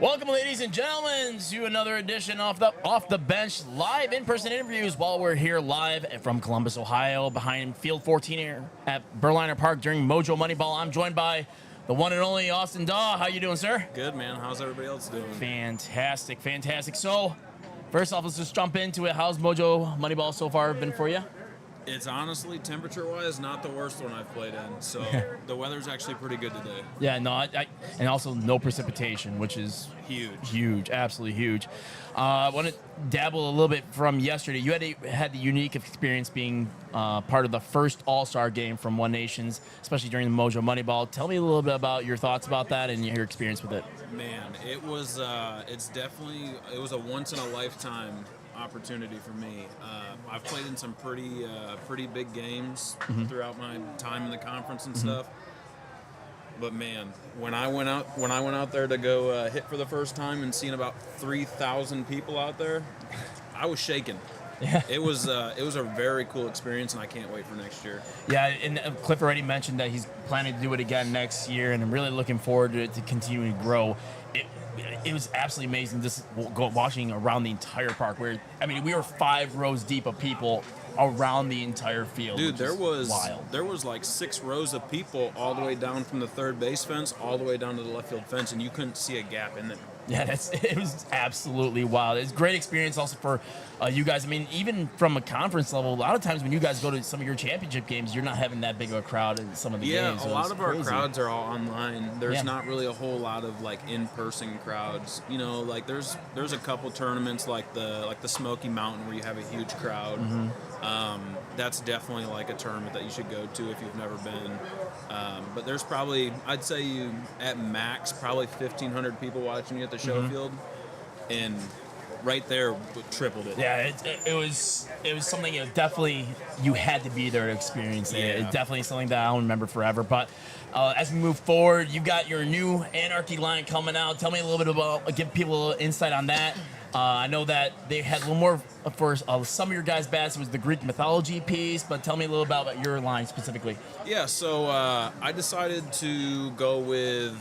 Welcome, ladies and gentlemen, to another edition of the Off the Bench live in-person interviews. While we're here live from Columbus, Ohio, behind Field 14 here at Berliner Park during Mojo Moneyball, I'm joined by the one and only Austyn Dawe. How you doing, sir? Good, man. How's everybody else doing? Fantastic, fantastic. So, first off, let's just jump into it. How's Mojo Moneyball so far been for you? It's honestly, temperature-wise, not the worst one I've played in. So the weather's actually pretty good today. Yeah, no, and also no precipitation, which is huge, absolutely huge. I want to dabble a little bit from yesterday. You had the unique experience being part of the first All-Star game from One Nations, especially during the Mojo Moneyball. Tell me a little bit about your thoughts about that and your experience with it. Man, it was it was a once-in-a-lifetime opportunity for me. I've played in some pretty big games throughout my time in the conference and stuff. But man, when I went out there to go hit for the first time and seeing about 3,000 people out there, I was shaking. Yeah. It was a very cool experience, and I can't wait for next year. Yeah, and Cliff already mentioned that he's planning to do it again next year, and I'm really looking forward to it to continuing to grow. It was absolutely amazing just watching around the entire park. Where I mean, we were 5 rows deep of people around the entire field. Dude, there was wild. There was like 6 rows of people all the way down from the third base fence all the way down to the left field fence, and you couldn't see a gap in there. Yeah, it was absolutely wild. It's a great experience also for you guys. I mean, even from a conference level, a lot of times when you guys go to some of your championship games, you're not having that big of a crowd in some of the games. Yeah, a lot of our crowds are all online. There's Yeah. not really a whole lot of like in-person crowds. You know, like there's a couple tournaments like the Smoky Mountain where you have a huge crowd. That's definitely like a tournament that you should go to if you've never been. But there's probably, I'd say you at max probably 1,500 people watching you at the show field, and right there tripled it. Yeah, it was something you had to be there to experience it. Yeah. It's definitely something that I'll remember forever. But as we move forward, you got your new Anarchy line coming out. Tell me a little bit about, give people a little insight on that. I know that they had a little more for some of your guys' bats. It was the Greek mythology piece, but tell me a little about your line specifically. Yeah, so I decided to go with.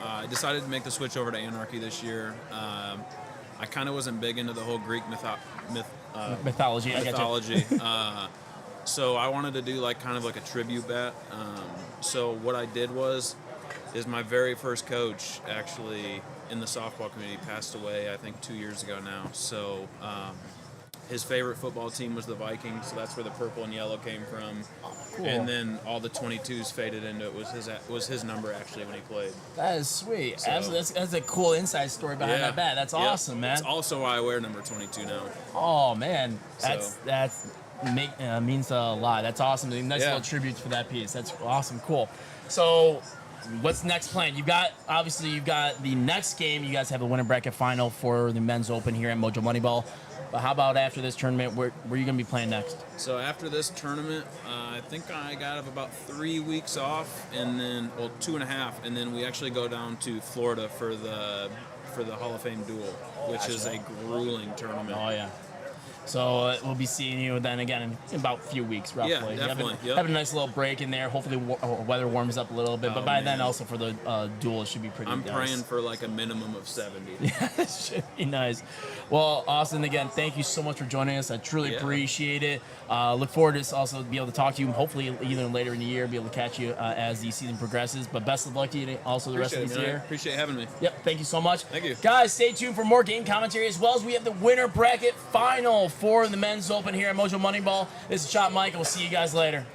I decided to make the switch over to Anarchy this year. I kind of wasn't big into the whole Greek Mythology. I mythology. So I wanted to do like kind of like a tribute bat. So what I did is my very first coach actually in the softball community passed away, I think 2 years ago now. So his favorite football team was the Vikings, so that's where the purple and yellow came from. Cool. And then all the 22s faded into it. Was his number actually when he played. That is sweet. So, That's a cool inside story behind that bat. That's awesome, man. That's also why I wear number 22 now. Oh man, So. means a lot. That's awesome. Nice little tributes for that piece. That's awesome. Cool. So, what's next plan? You've got the next game. You guys have the winter bracket final for the men's open here at Mojo Moneyball. But how about after this tournament? Where are you going to be playing next? So after this tournament, I think I got about 3 weeks off, and then 2.5, and then we actually go down to Florida for the Hall of Fame duel, which is a grueling tournament. Oh yeah. So we'll be seeing you then again in about a few weeks, roughly. Yeah, definitely. Have a nice little break in there. Hopefully, weather warms up a little bit. But by then, also for the duel, it should be pretty. I'm nice. praying for like a minimum of 70. Yeah, it should be nice. Well, Austyn, again, thank you so much for joining us. I truly appreciate it. Look forward to also be able to talk to you. Hopefully, either later in the year, be able to catch you as the season progresses. But best of luck to you also the rest of this year. Appreciate having me. Yep, thank you so much. Thank you. Guys, stay tuned for more game commentary, as well as we have the winter bracket final for the men's open here at Mojo Moneyball. This is Shot Mike, and we'll see you guys later.